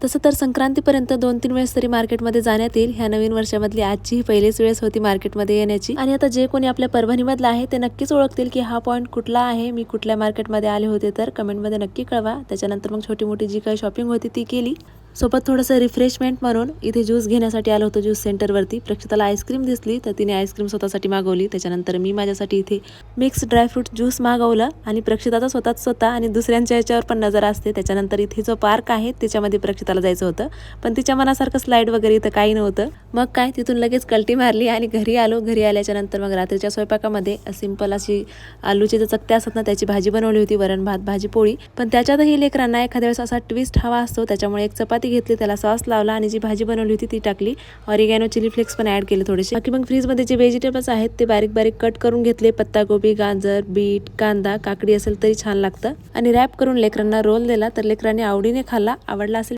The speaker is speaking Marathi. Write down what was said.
तसं तर संक्रांतीपर्यंत 2-3 वेळेस तरी मार्केटमध्ये जाण्यात येईल. ह्या नवीन वर्षामधली आजची ही पहिलीच वेळेस होती मार्केटमध्ये येण्याची. आणि आता जे कोणी आपल्या परभणीमधलं आहे ते नक्कीच ओळखतील की हा पॉईंट कुठला आहे, मी कुठल्या मार्केटमध्ये आले होते. तर कमेंटमध्ये नक्की कळवा. त्याच्यानंतर मग छोटी मोठी जी काही शॉपिंग होती ती केली. सोबत थोडंसं रिफ्रेशमेंट म्हणून इथे ज्यूस घेण्यासाठी आलो होतो ज्यूस सेंटरवरती. प्रक्षिताला आईस्क्रीम दिसली तर तिने आईस्क्रीम स्वतःसाठी मागवली. त्याच्यानंतर मी माझ्यासाठी इथे मिक्स ड्रायफ्रूट ज्यूस मागवलं आणि प्रक्षिताचा स्वतः आणि दुसऱ्यांच्या याच्यावर पण नजर असते. त्याच्यानंतर इथे जो पार्क आहे त्याच्यामध्ये प्रक्षिताला जायचं होतं, पण तिच्या मनासारखं स्लाईड वगैरे इथं काही नव्हतं. मग काय तिथून लगेच कल्टी मारली आणि घरी आलो. घरी आल्याच्या नंतर मग रात्रीच्या स्वयंपाकामध्ये सिंपल अशी आलूचे जे चकते असतात ना त्याची भाजी बनवली होती. वरण भात भाजी पोळी. पण त्याच्यातही लेकरांना एखाद्या वेळेस असा ट्विस्ट हवा असतो. त्याच्यामुळे एक चपाती घेतली, त्याला सॉस लावला आणि जी भाजी बनवली होती ती टाकली. ऑरिगॅनो चिली फ्लेक्स पण ऍड केले थोडेसे. बाकी मग फ्रीजमध्ये जे व्हेजिटेबल्स आहेत ते बारीक बारीक कट करून घेतले. पत्ताकोबी, गाजर, बीट, कांदा, काकडी असेल तरी छान लागतं. आणि रॅप करून लेकरांना रोल दिला तर लेकरांनी आवडीने खाल्ला. आवडला असेल